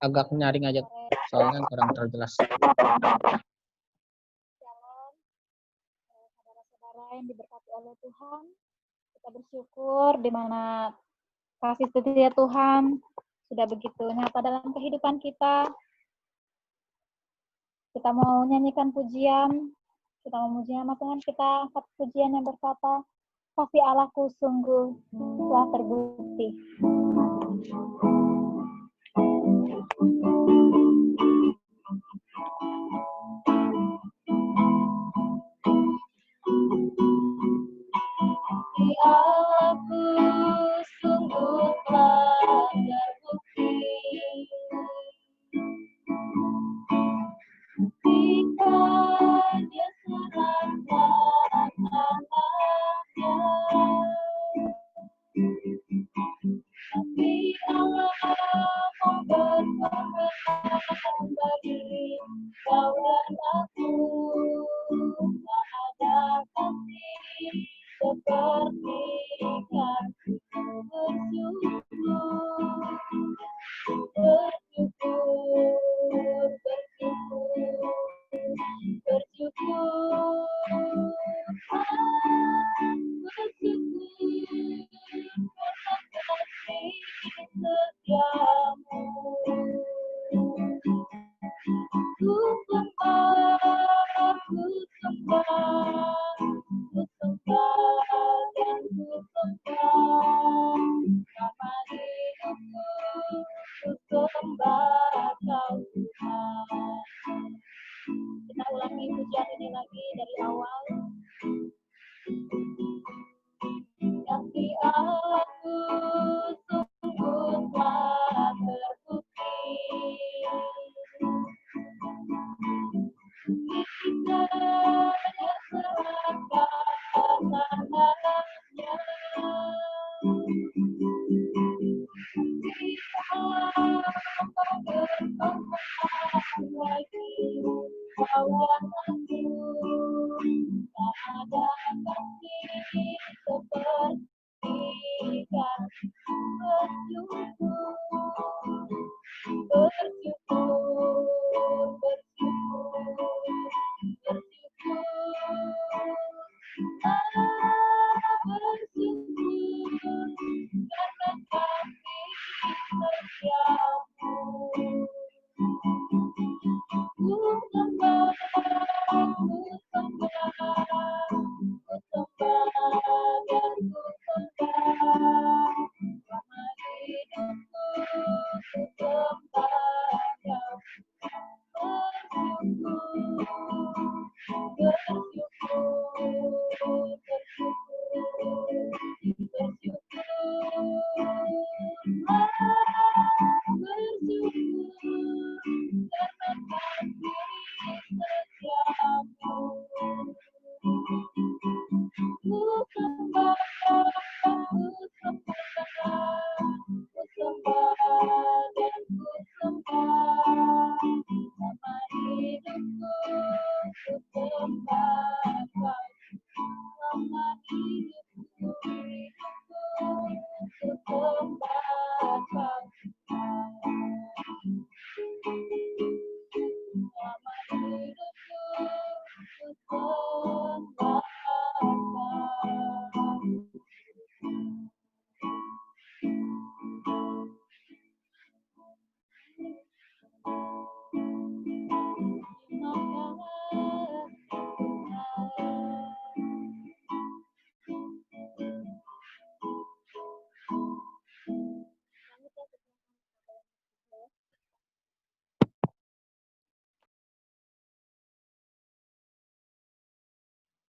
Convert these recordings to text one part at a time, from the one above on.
agak nyaring aja, soalnya kurang terjelas. Shalom, saudara-saudara yang diberkati oleh Tuhan. Kita bersyukur di mana kasih setia Tuhan sudah begitu nyata dalam kehidupan kita. Kita mau nyanyikan pujian, kita memuji nama Tuhan, kita angkat pujian yang berkata, kasih Allahku sungguh telah terbukti. Kasih Allahku sungguh telah terbukti. Ketika Dia serahkan anaknya, tapi Allah mau berkorban bagi kau dan aku. Tak ada kasih seperti kasih Kita ulangi pujian ini lagi dari awal. Kasih Allahku sungguh telah terbukti. Ketika Dia serahkan anaknya, lagi kawan aku. Tak ada kasih seperti kasih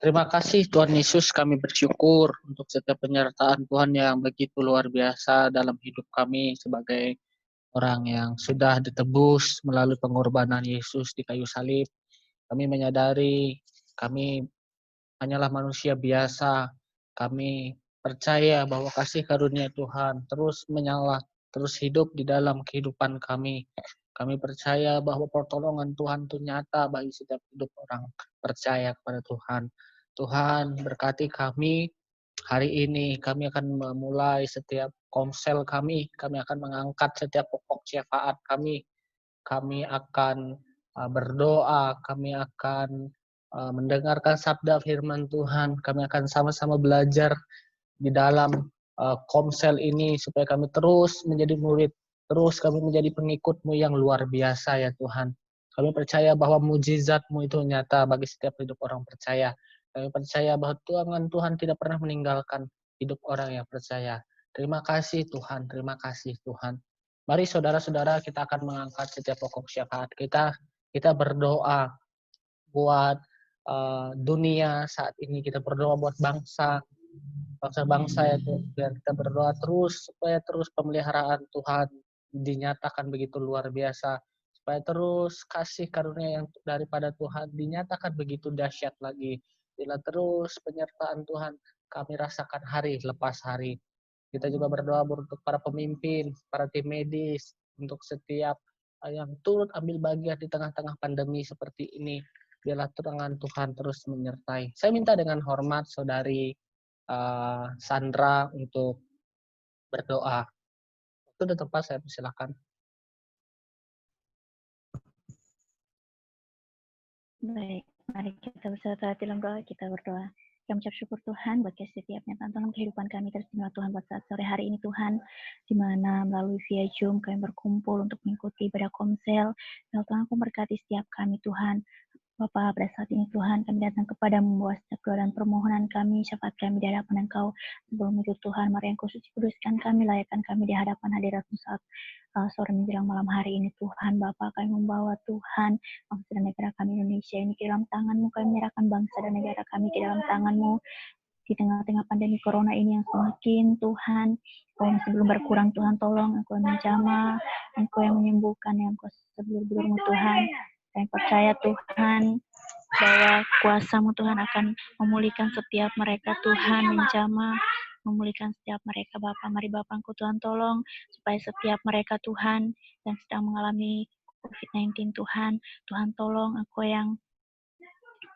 Terima kasih Tuhan Yesus, kami bersyukur untuk setiap penyertaan Tuhan yang begitu luar biasa dalam hidup kami sebagai orang yang sudah ditebus melalui pengorbanan Yesus di kayu salib. Kami menyadari kami hanyalah manusia biasa. Kami percaya bahwa kasih karunia Tuhan terus menyala, terus hidup di dalam kehidupan kami. Kami percaya bahwa pertolongan Tuhan itu nyata bagi setiap hidup orang percaya kepada Tuhan. Tuhan berkati kami hari ini. Kami akan memulai setiap komsel kami. Kami akan mengangkat setiap pokok syafaat kami kami akan berdoa, kami akan mendengarkan sabda firman Tuhan, kami akan sama-sama belajar di dalam komsel ini supaya kami terus menjadi murid, terus kami menjadi pengikut-Mu yang luar biasa ya Tuhan. Kami percaya bahwa mujizat-Mu itu nyata bagi setiap hidup orang percaya. Kami percaya bahwa Tuhan tidak pernah meninggalkan hidup orang yang percaya. Terima kasih Tuhan, terima kasih Tuhan. Mari saudara-saudara, kita akan mengangkat setiap pokok syafaat kita. Kita berdoa buat dunia saat ini, kita berdoa buat bangsa ya Tuhan, biar kita berdoa terus supaya terus pemeliharaan Tuhan dinyatakan begitu luar biasa, supaya terus kasih karunia yang daripada Tuhan dinyatakan begitu dahsyat lagi, bila terus penyertaan Tuhan kami rasakan hari lepas hari. Kita juga berdoa untuk para pemimpin, para tim medis, untuk setiap yang turut ambil bagian di tengah-tengah pandemi seperti ini. Biarlah tangan Tuhan terus menyertai. Saya minta dengan hormat Saudari Sandra untuk berdoa. Itu udah tepat, saya persilakan. Baik, mari kita bersatu hati dalam doa, kita berdoa. Kami ucap syukur Tuhan buat setiap nyata dalam kehidupan kami. Teristimewa Tuhan buat saat sore hari ini Tuhan, di mana melalui via Zoom kami berkumpul untuk mengikuti ibadah komsel. Ya Tuhan, aku berkati setiap kami Tuhan. Bapa, pada saat ini Tuhan, kami datang kepadamu membawa setiap doa dan permohonan kami, syafaat kami di hadapan Engkau. Sebelum itu Tuhan, mari Engkau suci kuduskan kami, layakkan kami di hadapan hadirat-Mu saat sore menjelang malam hari ini Tuhan. Bapa, kami membawa Tuhan bangsa dan negara kami Indonesia ini ke dalam tangan-Mu. Kami menyerahkan bangsa dan negara kami ke dalam tangan-Mu. Di tengah-tengah pandemi corona ini yang semakin Tuhan, Engkau masih belum berkurang Tuhan, tolong Engkau yang menjamah, Engkau yang menyembuhkan, yang Engkau sebelur-belur-Mu Tuhan. Kami percaya Tuhan bahwa kuasa-Mu Tuhan akan memulihkan setiap mereka Tuhan, menjamah, memulihkan setiap mereka Bapa. Mari Bapa Engkau Tuhan tolong supaya setiap mereka Tuhan yang sedang mengalami COVID-19 Tuhan, Tuhan tolong Engkau yang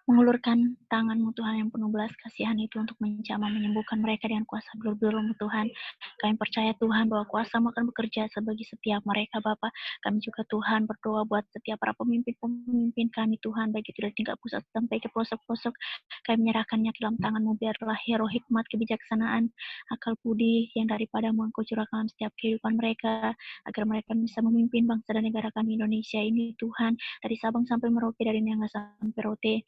mengulurkan tangan-Mu Tuhan yang penuh belas kasihan itu untuk menjamah, menyembuhkan mereka dengan kuasa belur-belur-Mu Tuhan. Kami percaya Tuhan bahwa kuasa-Mu akan bekerja sebagai setiap mereka Bapa. Kami juga Tuhan berdoa buat setiap para pemimpin kami Tuhan, baik itu dari tingkat pusat sampai ke pelosok-pelosok. Kami menyerahkannya ke dalam tangan-Mu, biarlah hero hikmat, kebijaksanaan, akal budi yang daripada-Mu Engkau curahkan setiap kehidupan mereka, agar mereka bisa memimpin bangsa dan negara kami Indonesia ini Tuhan, dari Sabang sampai Merauke, dari Niangga sampai Rote,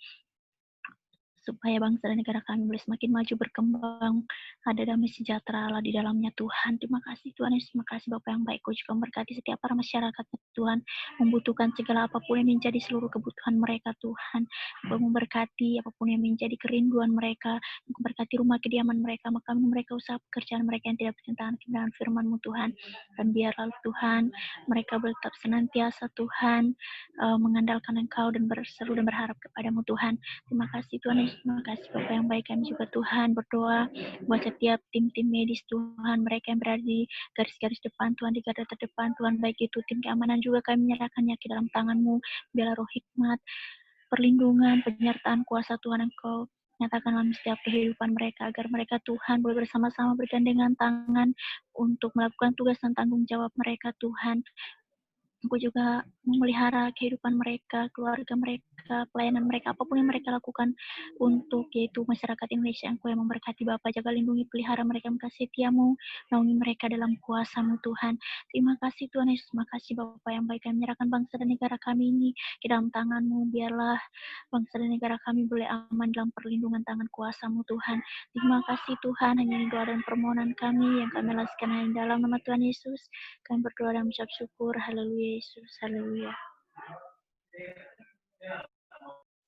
supaya bangsa dan negara kami boleh semakin maju berkembang, ada damai sejahtera Allah di dalamnya Tuhan. Terima kasih Tuhan Yesus, terima kasih Bapa yang baik. Kau juga memberkati setiap para masyarakat Tuhan, membutuhkan segala apapun yang menjadi seluruh kebutuhan mereka Tuhan. Kau memberkati apapun yang menjadi kerinduan mereka, memberkati rumah kediaman mereka, makam mereka, usaha pekerjaan mereka yang tidak bertentangan kebenaran firman-Mu Tuhan. Dan biarlah Tuhan mereka tetap senantiasa Tuhan mengandalkan Engkau dan berseru dan berharap kepadamu Tuhan. Terima kasih Tuhan Yesus, terima kasih Bapa yang baik. Kami juga Tuhan berdoa buat setiap tim-tim medis Tuhan, mereka yang berada di garis-garis depan Tuhan, di garda terdepan Tuhan, baik itu tim keamanan juga kami menyerahkannya ke dalam tangan-Mu. Biarlah roh hikmat, perlindungan, penyertaan kuasa Tuhan Engkau nyatakan dalam setiap kehidupan mereka, agar mereka Tuhan boleh bersama-sama bergandengan tangan untuk melakukan tugas dan tanggung jawab mereka Tuhan. Engkau juga memelihara kehidupan mereka, keluarga mereka, pelayanan mereka, apapun yang mereka lakukan untuk yaitu masyarakat Indonesia. Engkau yang memberkati Bapa, jaga lindungi, pelihara mereka, kasih setiamu, naungi mereka dalam kuasa-Mu Tuhan. Terima kasih Tuhan Yesus, terima kasih Bapa yang baik. Kami menyerahkan bangsa dan negara kami ini ke dalam tangan-Mu, biarlah bangsa dan negara kami boleh aman dalam perlindungan tangan kuasa-Mu Tuhan. Terima kasih Tuhan, hanya ini doa dan permohonan kami yang kami alaskan hanya dalam nama Tuhan Yesus. Kami berdoa dan mengucap syukur. Haleluya Yesus, haleluya.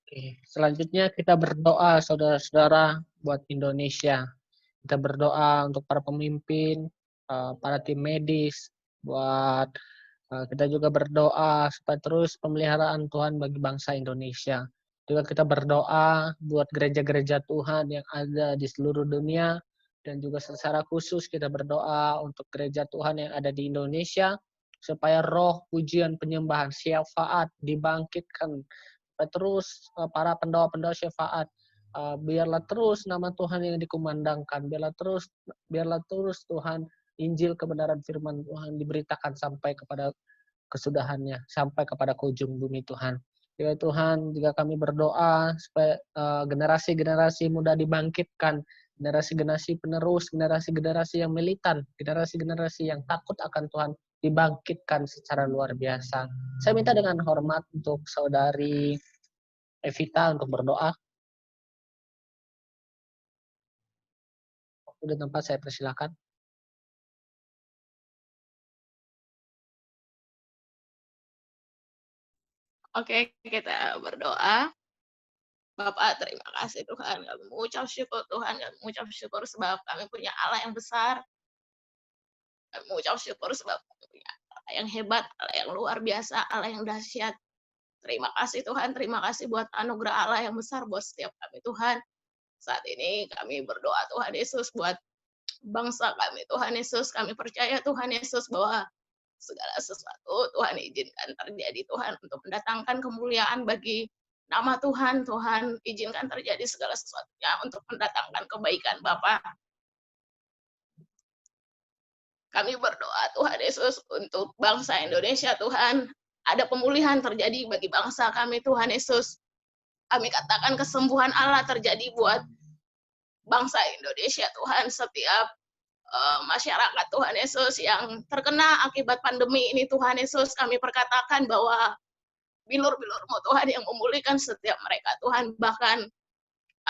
Oke, selanjutnya kita berdoa saudara-saudara buat Indonesia. Kita berdoa untuk para pemimpin, para tim medis, buat kita juga berdoa supaya terus pemeliharaan Tuhan bagi bangsa Indonesia. Juga kita berdoa buat gereja-gereja Tuhan yang ada di seluruh dunia, dan juga secara khusus kita berdoa untuk gereja Tuhan yang ada di Indonesia, supaya roh pujian penyembahan syafaat dibangkitkan, supaya terus para pendoa-pendoa syafaat, biarlah terus nama Tuhan yang dikumandangkan, biarlah terus Tuhan Injil kebenaran firman Tuhan diberitakan sampai kepada kesudahannya sampai kepada ke ujung bumi Tuhan. Ya Tuhan, jika kami berdoa supaya generasi-generasi muda dibangkitkan, generasi-generasi penerus, generasi-generasi yang militan, generasi-generasi yang takut akan Tuhan dibangkitkan secara luar biasa. Saya minta dengan hormat untuk saudari Evita untuk berdoa. Waktu di tempat saya persilakan. Oke, kita berdoa. Bapak, terima kasih Tuhan. Kami mengucap syukur Tuhan. Kami mengucap syukur sebab kami punya Allah yang besar. Kami mengucap syukur sebab kami punya Allah yang hebat, Allah yang luar biasa, Allah yang dahsyat. Terima kasih Tuhan. Terima kasih buat anugerah Allah yang besar buat setiap kami Tuhan. Saat ini kami berdoa Tuhan Yesus buat bangsa kami Tuhan Yesus. Kami percaya Tuhan Yesus bahwa segala sesuatu Tuhan izinkan terjadi Tuhan untuk mendatangkan kemuliaan bagi nama Tuhan. Tuhan izinkan terjadi segala sesuatunya untuk mendatangkan kebaikan Bapa. Kami berdoa Tuhan Yesus untuk bangsa Indonesia Tuhan. Ada pemulihan terjadi bagi bangsa kami Tuhan Yesus. Kami katakan kesembuhan Allah terjadi buat bangsa Indonesia Tuhan. Setiap masyarakat Tuhan Yesus yang terkena akibat pandemi ini Tuhan Yesus, kami perkatakan bahwa bilur-bilur-Mu Tuhan yang memulihkan setiap mereka Tuhan. Bahkan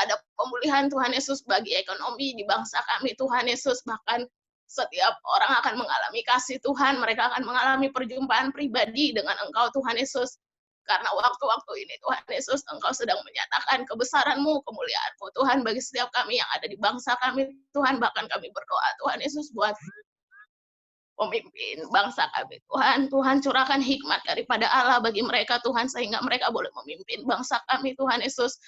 ada pemulihan Tuhan Yesus bagi ekonomi di bangsa kami Tuhan Yesus. Bahkan setiap orang akan mengalami kasih Tuhan, mereka akan mengalami perjumpaan pribadi dengan Engkau Tuhan Yesus. Karena waktu-waktu ini Tuhan Yesus, Engkau sedang menyatakan kebesaran-Mu, kemuliaan-Mu Tuhan bagi setiap kami yang ada di bangsa kami Tuhan. Bahkan kami berdoa Tuhan Yesus buat pemimpin bangsa kami Tuhan. Tuhan curahkan hikmat daripada Allah bagi mereka Tuhan, sehingga mereka boleh memimpin bangsa kami Tuhan Yesus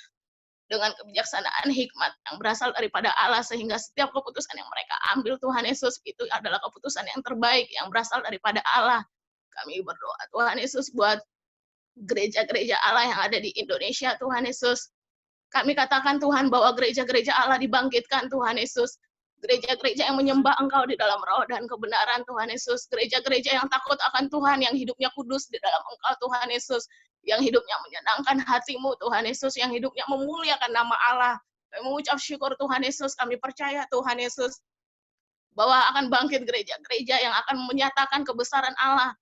dengan kebijaksanaan hikmat yang berasal daripada Allah, sehingga setiap keputusan yang mereka ambil Tuhan Yesus itu adalah keputusan yang terbaik yang berasal daripada Allah. Kami berdoa Tuhan Yesus buat gereja-gereja Allah yang ada di Indonesia Tuhan Yesus. Kami katakan Tuhan bahwa gereja-gereja Allah dibangkitkan Tuhan Yesus. Gereja-gereja yang menyembah Engkau di dalam roh dan kebenaran Tuhan Yesus. Gereja-gereja yang takut akan Tuhan, yang hidupnya kudus di dalam Engkau Tuhan Yesus. Yang hidupnya menyenangkan hati-Mu Tuhan Yesus. Yang hidupnya memuliakan nama Allah. Kami mengucap syukur Tuhan Yesus. Kami percaya Tuhan Yesus bahwa akan bangkit gereja-gereja yang akan menyatakan kebesaran Allah,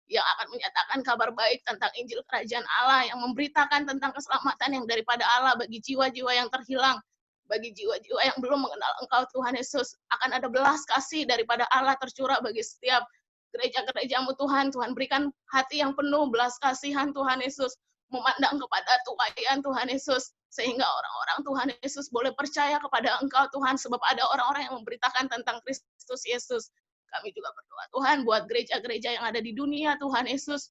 yang akan menyatakan kabar baik tentang Injil Kerajaan Allah, yang memberitakan tentang keselamatan yang daripada Allah bagi jiwa-jiwa yang terhilang, bagi jiwa-jiwa yang belum mengenal Engkau Tuhan Yesus. Akan ada belas kasih daripada Allah tercurah bagi setiap gereja-gereja-Mu Tuhan. Tuhan berikan hati yang penuh belas kasihan Tuhan Yesus, memandang kepada tuaian Tuhan Yesus, sehingga orang-orang Tuhan Yesus boleh percaya kepada Engkau Tuhan, sebab ada orang-orang yang memberitakan tentang Kristus Yesus. Kami juga berdoa Tuhan buat gereja-gereja yang ada di dunia Tuhan Yesus.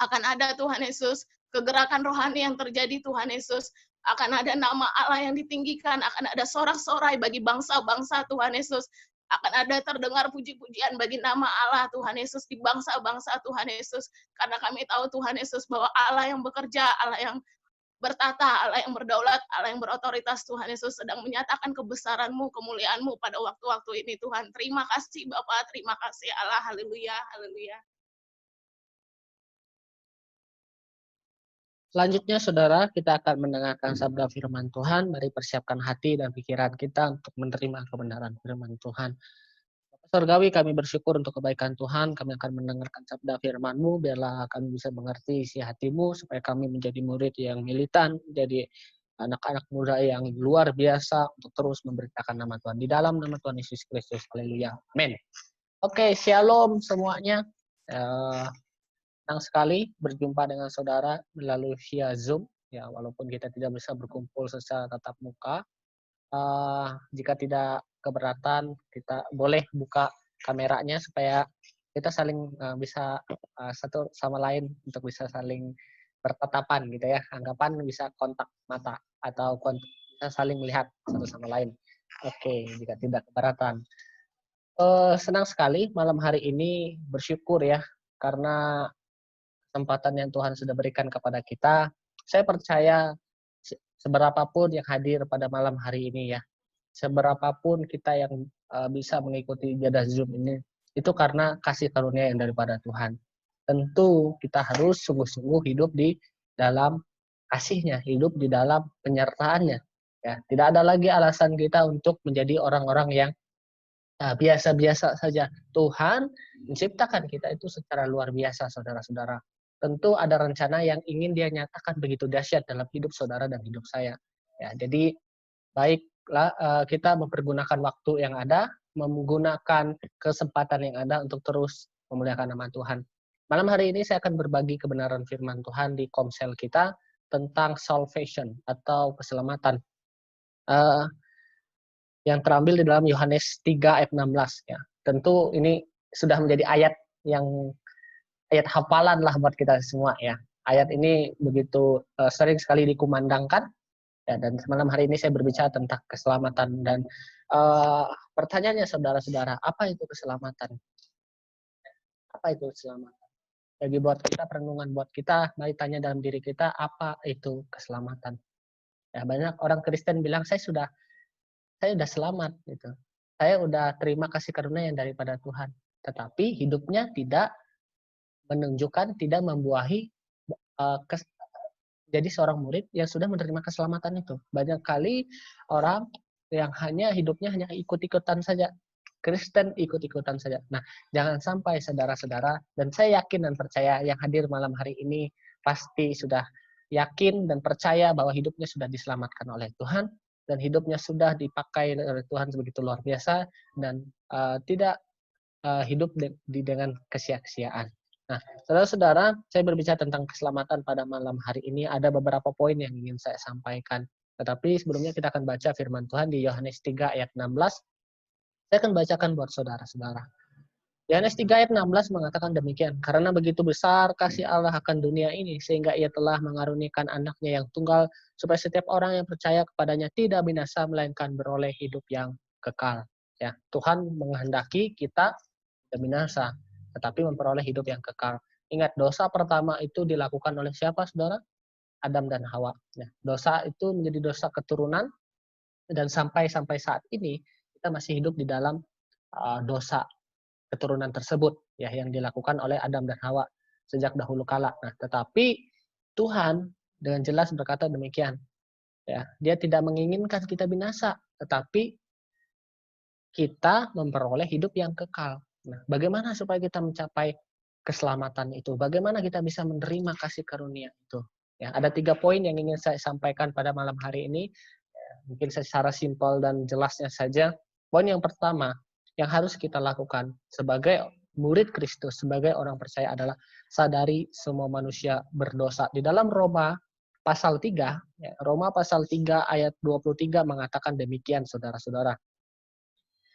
Akan ada Tuhan Yesus kegerakan rohani yang terjadi Tuhan Yesus. Akan ada nama Allah yang ditinggikan. Akan ada sorak-sorai bagi bangsa-bangsa Tuhan Yesus. Akan ada terdengar puji-pujian bagi nama Allah Tuhan Yesus di bangsa-bangsa Tuhan Yesus. Karena kami tahu Tuhan Yesus bahwa Allah yang bekerja, Allah yang bertata, Allah yang berdaulat, Allah yang berotoritas Tuhan Yesus sedang menyatakan kebesaran-Mu, kemuliaan-Mu pada waktu-waktu ini Tuhan. Terima kasih Bapa, terima kasih Allah, haleluya, haleluya. Selanjutnya saudara, kita akan mendengarkan sabda firman Tuhan. Mari persiapkan hati dan pikiran kita untuk menerima kebenaran firman Tuhan. Surgawi, kami bersyukur untuk kebaikan Tuhan. Kami akan mendengarkan sabda firman-Mu, biarlah kami bisa mengerti isi hati-Mu, supaya kami menjadi murid yang militan, menjadi anak-anak muda yang luar biasa untuk terus memberitakan nama Tuhan. Di dalam nama Tuhan Yesus Kristus. Haleluya. Amin. Oke, shalom semuanya. Senang sekali berjumpa dengan saudara melalui via Zoom. Ya, walaupun kita tidak bisa berkumpul secara tatap muka. Jika tidak keberatan, kita boleh buka kameranya supaya kita saling bisa satu sama lain untuk bisa saling bertatapan gitu ya. Anggapan bisa kontak mata atau bisa saling melihat satu sama lain. Oke, jika tidak keberatan. Senang sekali malam hari ini, bersyukur ya karena kesempatan yang Tuhan sudah berikan kepada kita. Saya percaya seberapapun yang hadir pada malam hari ini ya, seberapapun kita yang bisa mengikuti ibadah Zoom ini, itu karena kasih karunia yang daripada Tuhan. tentu kita harus sungguh-sungguh hidup di dalam kasih-Nya, hidup di dalam penyertaan-Nya. Ya, tidak ada lagi alasan kita untuk menjadi orang-orang yang biasa-biasa saja. Tuhan menciptakan kita itu secara luar biasa, saudara-saudara. Tentu ada rencana yang ingin Dia nyatakan begitu dahsyat dalam hidup saudara dan hidup saya. Ya, jadi baiklah kita mempergunakan waktu yang ada, menggunakan kesempatan yang ada untuk terus memuliakan nama Tuhan. Malam hari ini saya akan berbagi kebenaran firman Tuhan di komsel kita tentang salvation atau keselamatan. Yang terambil di dalam Yohanes 3 ayat 16 ya. Tentu ini sudah menjadi ayat hafalan lah buat kita semua ya. Ayat ini begitu sering sekali dikumandangkan ya, dan malam hari ini saya berbicara tentang keselamatan dan pertanyaannya saudara-saudara, apa itu keselamatan? Apa itu keselamatan? Bagi buat kita, perenungan buat kita, mari tanya dalam diri kita, apa itu keselamatan? Ya, banyak orang Kristen bilang saya sudah selamat gitu. Saya udah terima kasih karunia yang daripada Tuhan. Tetapi hidupnya tidak menunjukkan, tidak membuahi jadi seorang murid yang sudah menerima keselamatan itu. Banyak kali orang yang hidupnya hanya ikut-ikutan saja. Kristen ikut-ikutan saja. Nah, jangan sampai saudara-saudara, dan saya yakin dan percaya yang hadir malam hari ini pasti sudah yakin dan percaya bahwa hidupnya sudah diselamatkan oleh Tuhan, dan hidupnya sudah dipakai oleh Tuhan begitu luar biasa, dan tidak hidup dengan kesia-siaan. Nah, saudara-saudara, saya berbicara tentang keselamatan pada malam hari ini, ada beberapa poin yang ingin saya sampaikan. Tetapi sebelumnya kita akan baca firman Tuhan di Yohanes 3 ayat 16. Saya akan bacakan buat saudara-saudara. Yohanes 3 ayat 16 mengatakan demikian, karena begitu besar kasih Allah akan dunia ini, sehingga Ia telah mengaruniakan anaknya yang tunggal, supaya setiap orang yang percaya kepadanya tidak binasa, melainkan beroleh hidup yang kekal. Ya, Tuhan menghendaki kita tidak binasa, tetapi memperoleh hidup yang kekal. Ingat, dosa pertama itu dilakukan oleh siapa, saudara? Adam dan Hawa. Ya, dosa itu menjadi dosa keturunan, dan sampai saat ini kita masih hidup di dalam dosa keturunan tersebut ya, yang dilakukan oleh Adam dan Hawa sejak dahulu kala. Nah, tetapi Tuhan dengan jelas berkata demikian. Ya, Dia tidak menginginkan kita binasa, tetapi kita memperoleh hidup yang kekal. Nah, bagaimana supaya kita mencapai keselamatan itu? Bagaimana kita bisa menerima kasih karunia itu? Ya, ada 3 poin yang ingin saya sampaikan pada malam hari ini. Mungkin secara simpel dan jelasnya saja. Poin yang pertama yang harus kita lakukan sebagai murid Kristus, sebagai orang percaya adalah sadari semua manusia berdosa. Di dalam Roma pasal 3, ya, Roma pasal 3 ayat 23 mengatakan demikian, saudara-saudara.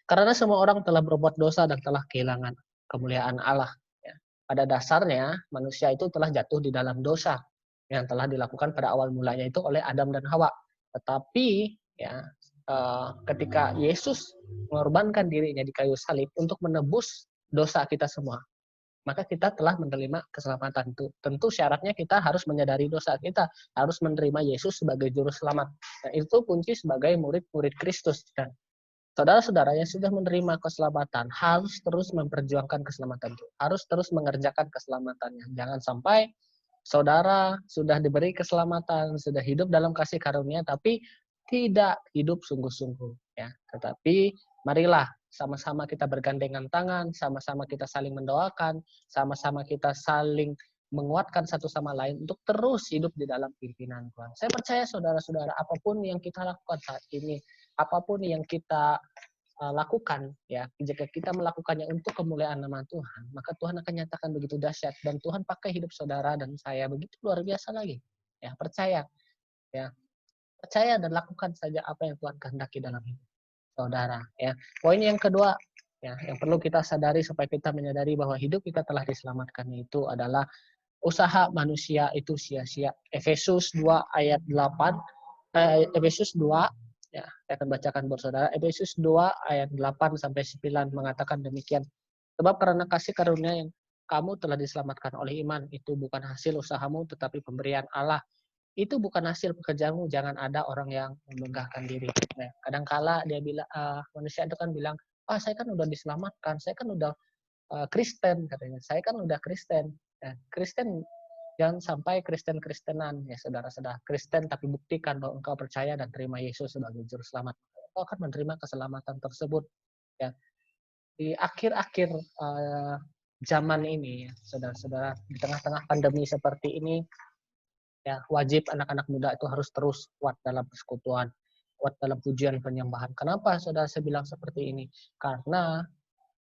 Karena semua orang telah berbuat dosa dan telah kehilangan kemuliaan Allah. Ya. Pada dasarnya manusia itu telah jatuh di dalam dosa yang telah dilakukan pada awal mulanya itu oleh Adam dan Hawa. Tetapi ya, ketika Yesus mengorbankan dirinya di kayu salib untuk menebus dosa kita semua, maka kita telah menerima keselamatan itu. Tentu syaratnya kita harus menyadari dosa kita, harus menerima Yesus sebagai juru selamat. Nah, itu kunci sebagai murid-murid Kristus. Dan saudara-saudara yang sudah menerima keselamatan harus terus memperjuangkan keselamatan itu, harus terus mengerjakan keselamatannya. Jangan sampai saudara sudah diberi keselamatan, sudah hidup dalam kasih karunia, tapi tidak hidup sungguh-sungguh. Ya, tetapi marilah sama-sama kita bergandengan tangan, sama-sama kita saling mendoakan, sama-sama kita saling menguatkan satu sama lain untuk terus hidup di dalam pimpinan Tuhan. Saya percaya saudara-saudara, apapun yang kita lakukan saat ini, apapun yang kita lakukan, ya, jika kita melakukannya untuk kemuliaan nama Tuhan, maka Tuhan akan nyatakan begitu dahsyat, dan Tuhan pakai hidup saudara dan saya begitu luar biasa lagi. Ya, percaya, ya, percaya dan lakukan saja apa yang Tuhan kehendaki dalam hidup saudara. Ya, poin yang kedua, ya, yang perlu kita sadari supaya kita menyadari bahwa hidup kita telah diselamatkan itu adalah usaha manusia itu sia-sia. Efesus 2 ayat 8, Efesus 2, ya, saya akan bacakan buat saudara. Efesus 2 ayat 8 sampai 9 mengatakan demikian. Sebab karena kasih karunia yang kamu telah diselamatkan oleh iman, itu bukan hasil usahamu tetapi pemberian Allah. Itu bukan hasil pekerjaanmu, jangan ada orang yang memegahkan diri. Nah, kadangkala dia bilang, manusia itu kan bilang, saya kan udah diselamatkan, saya kan udah Kristen, katanya. Saya kan udah Kristen. Ya, Kristen jangan sampai Kristen-Kristenan ya saudara-saudara. Kristen tapi buktikan bahwa engkau percaya dan terima Yesus sebagai juru selamat. Engkau akan menerima keselamatan tersebut. Ya, di akhir-akhir zaman ini, ya, saudara-saudara, di tengah-tengah pandemi seperti ini, ya wajib anak-anak muda itu harus terus kuat dalam persekutuan, kuat dalam pujian penyembahan. Kenapa saudara saya bilang seperti ini? Karena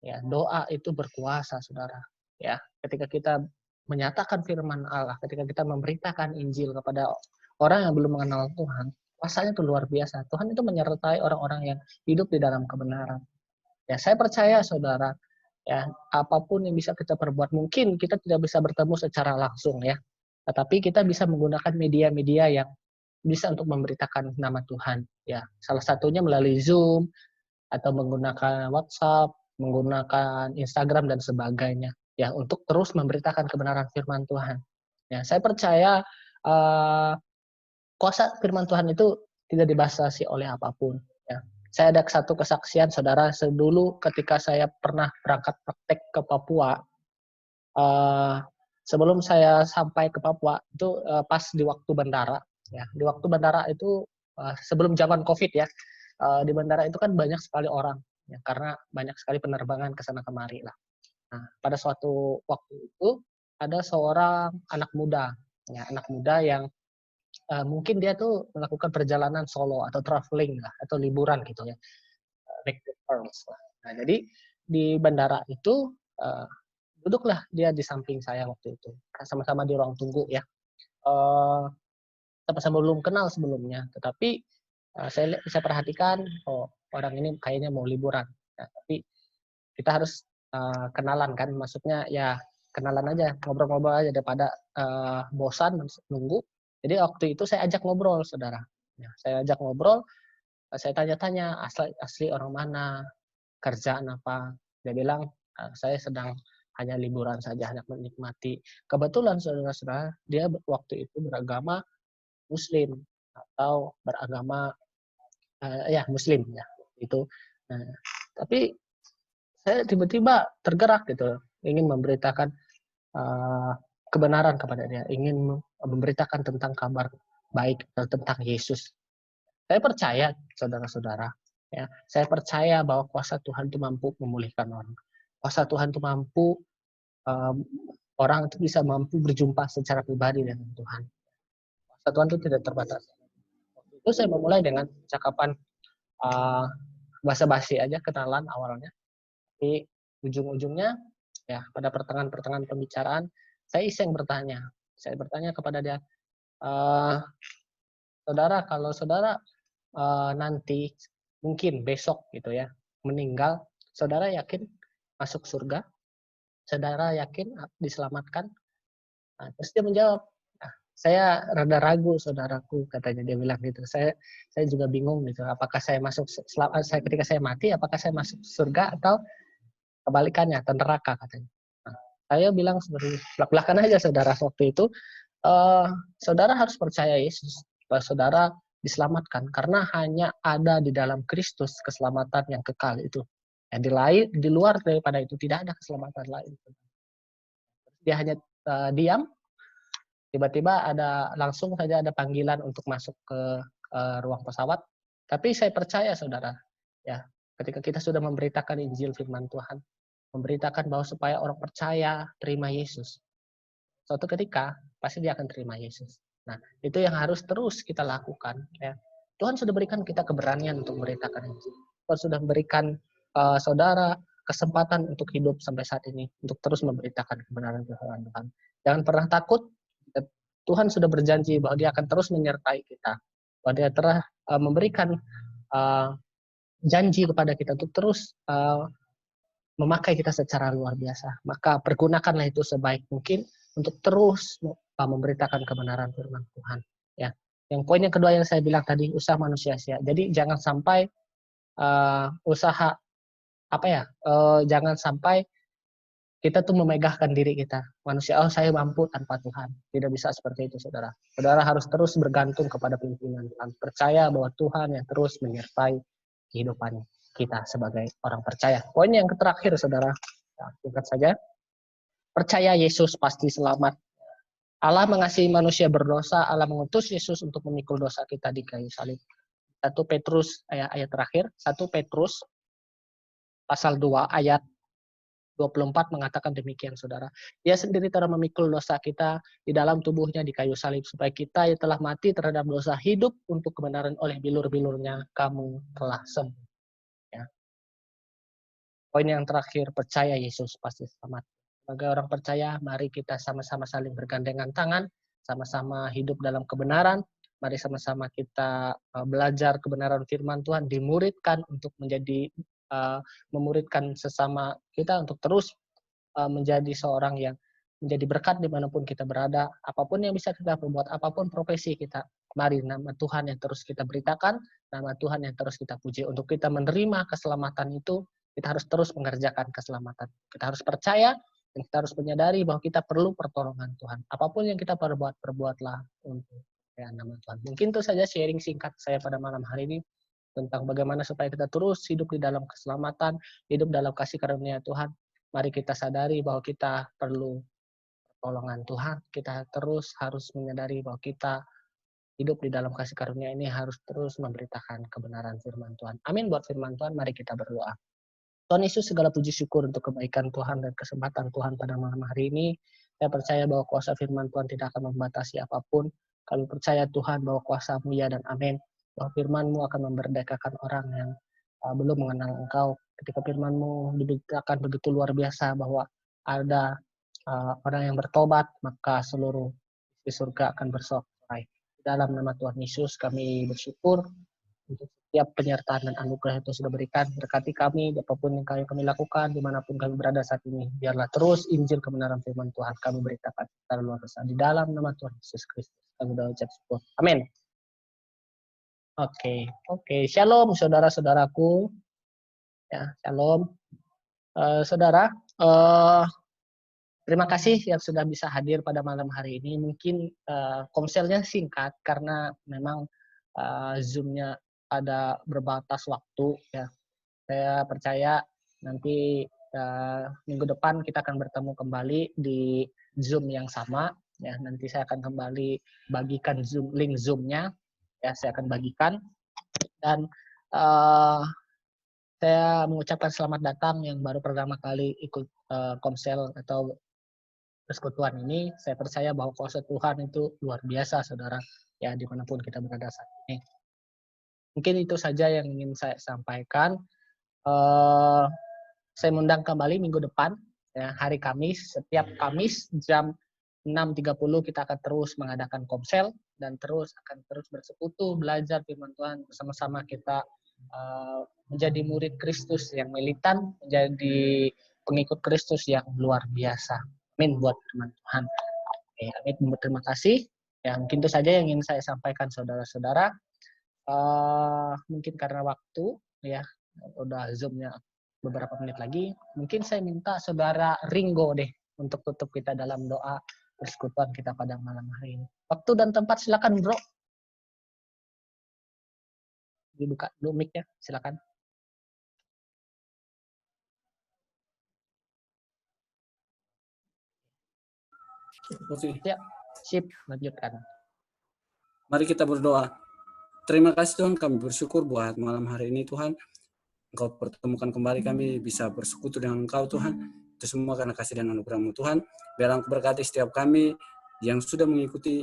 ya doa itu berkuasa, saudara. Ya, ketika kita menyatakan firman Allah, ketika kita memberitakan Injil kepada orang yang belum mengenal Tuhan, kuasanya itu luar biasa. Tuhan itu menyertai orang-orang yang hidup di dalam kebenaran. Ya, saya percaya saudara, ya apapun yang bisa kita perbuat, mungkin kita tidak bisa bertemu secara langsung ya, tetapi kita bisa menggunakan media-media yang bisa untuk memberitakan nama Tuhan. Ya, salah satunya melalui Zoom atau menggunakan WhatsApp, menggunakan Instagram dan sebagainya. Ya, untuk terus memberitakan kebenaran firman Tuhan. Ya, saya percaya kuasa firman Tuhan itu tidak dibatasi oleh apapun. Ya. Saya ada satu kesaksian, saudara, dulu ketika saya pernah berangkat praktek ke Papua, sebelum saya sampai ke Papua itu pas di waktu bandara, ya di waktu bandara itu sebelum zaman COVID ya, di bandara itu kan banyak sekali orang, ya karena banyak sekali penerbangan ke sana kemari lah. Nah pada suatu waktu itu ada seorang anak muda, ya anak muda yang mungkin dia tuh melakukan perjalanan solo atau traveling lah atau liburan gitu ya, Nah jadi di bandara itu duduklah dia di samping saya waktu itu, sama-sama di ruang tunggu ya. Sama-sama belum kenal sebelumnya, tetapi saya perhatikan, oh orang ini kayaknya mau liburan. Nah, tapi kita harus kenalan kan, maksudnya ya kenalan aja, ngobrol-ngobrol aja daripada bosan nunggu. Jadi waktu itu saya ajak ngobrol, saudara. Ya, saya ajak ngobrol, saya tanya-tanya asli orang mana, kerjaan apa. Dia bilang saya sedang hanya liburan saja, hanya menikmati. Kebetulan saudara-saudara, dia waktu itu beragama Muslim atau beragama ya Muslim ya itu. Nah, tapi saya tiba-tiba tergerak gitu, ingin memberitakan kebenaran kepada dia, ingin memberitakan tentang kabar baik tentang Yesus. Saya percaya, saudara-saudara, ya, saya percaya bahwa kuasa Tuhan itu mampu memulihkan orang. Kuasa Tuhan itu mampu orang itu bisa mampu berjumpa secara pribadi dengan Tuhan. Kuasa Tuhan itu tidak terbatas. Waktu itu saya memulai dengan cakapan basa-basi aja, kenalan awalnya. Di ujung-ujungnya, ya pada pertengahan pembicaraan, saya iseng bertanya. Saya bertanya kepada dia, saudara, kalau saudara nanti mungkin besok gitu ya meninggal, saudara yakin masuk surga? Saudara yakin diselamatkan? Nah, terus dia menjawab, nah, saya rada ragu saudaraku, katanya, dia bilang gitu. Saya juga bingung gitu, apakah saya masuk ketika saya mati, apakah saya masuk surga atau kebalikannya, atau neraka, katanya. Nah, saya bilang seperti belak-belakan aja saudara waktu itu, saudara harus percaya Yesus, bahwa saudara diselamatkan karena hanya ada di dalam Kristus keselamatan yang kekal itu. Ya, di luar daripada itu tidak ada keselamatan lain. Dia hanya diam, tiba-tiba langsung saja ada panggilan untuk masuk ke ruang pesawat. Tapi saya percaya saudara, ya ketika kita sudah memberitakan Injil firman Tuhan, memberitakan bahwa supaya orang percaya terima Yesus, suatu ketika pasti dia akan terima Yesus. Nah, itu yang harus terus kita lakukan. Ya. Tuhan sudah berikan kita keberanian untuk memberitakan Injil. Tuhan sudah memberikan saudara kesempatan untuk hidup sampai saat ini, untuk terus memberitakan kebenaran firman Tuhan. Jangan pernah takut. Tuhan sudah berjanji bahwa dia akan terus menyertai kita. Bahwa dia telah memberikan janji kepada kita untuk terus memakai kita secara luar biasa. Maka pergunakanlah itu sebaik mungkin untuk terus memberitakan kebenaran firman Tuhan. Ya, yang poin yang kedua yang saya bilang tadi, usaha manusia sia. Jadi jangan sampai jangan sampai kita tuh memegahkan diri kita. Manusia, oh saya mampu tanpa Tuhan. Tidak bisa seperti itu, saudara. Saudara harus terus bergantung kepada pimpinan Tuhan. Percaya bahwa Tuhan yang terus menyertai kehidupan kita sebagai orang percaya. Poin yang terakhir, saudara. Singkat saja. percaya Yesus pasti selamat. Allah mengasihi manusia berdosa, Allah mengutus Yesus untuk memikul dosa kita di kayu salib. 1 Petrus ayat terakhir, 1 Petrus pasal 2 ayat 24 mengatakan demikian, saudara. Dia sendiri telah memikul dosa kita di dalam tubuhnya di kayu salib, supaya kita yang telah mati terhadap dosa hidup untuk kebenaran, oleh bilur-bilurnya kamu telah sembuh. Ya. Poin yang terakhir, percaya Yesus pasti selamat. Sebagai orang percaya, mari kita sama-sama saling bergandengan tangan, sama-sama hidup dalam kebenaran. Mari sama-sama kita belajar kebenaran firman Tuhan, dimuridkan untuk menjadi memuridkan sesama kita untuk terus menjadi seorang yang menjadi berkat dimanapun kita berada. Apapun yang bisa kita perbuat, apapun profesi kita, mari nama Tuhan yang terus kita beritakan, nama Tuhan yang terus kita puji. Untuk kita menerima keselamatan itu, kita harus terus mengerjakan keselamatan. Kita harus percaya dan kita harus menyadari bahwa kita perlu pertolongan Tuhan. Apapun yang kita perbuat, perbuatlah untuk nama Tuhan. Mungkin itu saja sharing singkat saya pada malam hari ini tentang bagaimana supaya kita terus hidup di dalam keselamatan, hidup dalam kasih karunia Tuhan. Mari kita sadari bahwa kita perlu pertolongan Tuhan. Kita terus harus menyadari bahwa kita hidup di dalam kasih karunia ini harus terus memberitakan kebenaran firman Tuhan. Amin buat firman Tuhan. Mari kita berdoa. Tuhan Yesus, segala puji syukur untuk kebaikan Tuhan dan kesempatan Tuhan pada malam hari ini. Saya percaya bahwa kuasa firman Tuhan tidak akan membatasi apapun. Kami percaya Tuhan bahwa kuasa-Mu ya dan amin. Bahwa firman-Mu akan memerdekakan orang yang belum mengenal Engkau. Ketika firman-Mu diberitakan begitu luar biasa bahwa ada orang yang bertobat, maka seluruh di surga akan bersorak. Dalam nama Tuhan Yesus kami bersyukur untuk setiap penyertaan dan anugerah itu sudah berikan. Berkati kami, apapun yang kami lakukan, dimanapun kami berada saat ini. Biarlah terus Injil kebenaran firman Tuhan kami beritakan secara luar biasa. Di dalam nama Tuhan Yesus Kristus kami doa ucap syukur. Amin. Oke. Shalom saudara-saudaraku. Ya, shalom. Saudara, terima kasih yang sudah bisa hadir pada malam hari ini. Mungkin komselnya singkat karena memang Zoom-nya ada berbatas waktu. Ya, saya percaya nanti minggu depan kita akan bertemu kembali di Zoom yang sama. Ya, nanti saya akan kembali bagikan link Zoom-nya. Ya, saya akan bagikan. Dan saya mengucapkan selamat datang yang baru pertama kali ikut komsel atau persekutuan ini. Saya percaya bahwa kuasa Tuhan itu luar biasa, saudara. Ya, dimanapun kita berada saat ini. Mungkin itu saja yang ingin saya sampaikan. Saya mengundang kembali minggu depan, ya, hari Kamis. Setiap Kamis jam 6.30 kita akan terus mengadakan komsel dan akan terus bersekutu, belajar firman Tuhan bersama-sama kita menjadi murid Kristus yang militan, menjadi pengikut Kristus yang luar biasa. Amin buat firman Tuhan. Amin, terima kasih. Ya, mungkin itu saja yang ingin saya sampaikan saudara-saudara. Mungkin karena waktu, ya, udah Zoom-nya beberapa menit lagi. Mungkin saya minta saudara Ringo deh untuk tutup kita dalam doa persekutuan kita pada malam hari ini. Waktu dan tempat silakan, bro. Dibuka dulu mic-nya, silakan. Oke. Siap, sip, lanjutkan. Mari kita berdoa. Terima kasih Tuhan, kami bersyukur buat malam hari ini Tuhan. Engkau pertemukan kembali kami bisa bersekutu dengan Engkau Tuhan. Itu semua karena kasih dan anugerah-Mu Tuhan. Biar Engkau berkati setiap kami yang sudah mengikuti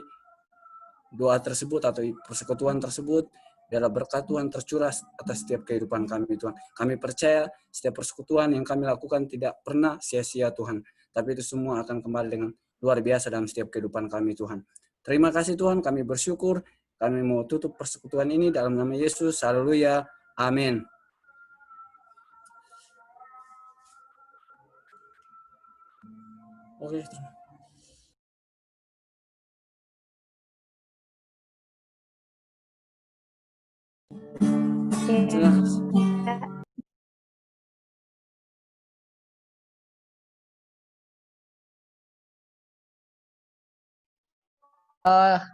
doa tersebut atau persekutuan tersebut. Biarlah berkat Tuhan tercurah atas setiap kehidupan kami Tuhan. Kami percaya setiap persekutuan yang kami lakukan tidak pernah sia-sia Tuhan. Tapi itu semua akan kembali dengan luar biasa dalam setiap kehidupan kami Tuhan. Terima kasih Tuhan, kami bersyukur. Kami mau tutup persekutuan ini dalam nama Yesus. Haleluya. Amin. Oke.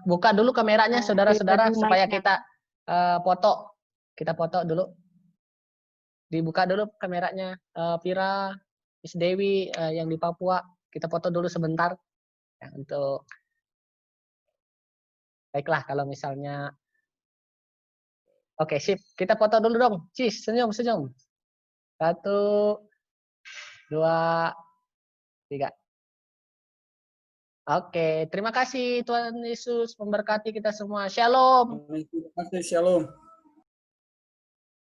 Buka dulu kameranya saudara-saudara supaya kita foto. Kita foto dulu. Dibuka dulu kameranya. Vira, Miss Dewi yang di Papua. kita foto dulu sebentar ya, untuk baiklah kalau misalnya oke sip, kita foto dulu dong. Cis, senyum. 1, 2, 3. Oke, terima kasih Tuhan Yesus memberkati kita semua. Shalom. Terima kasih, shalom.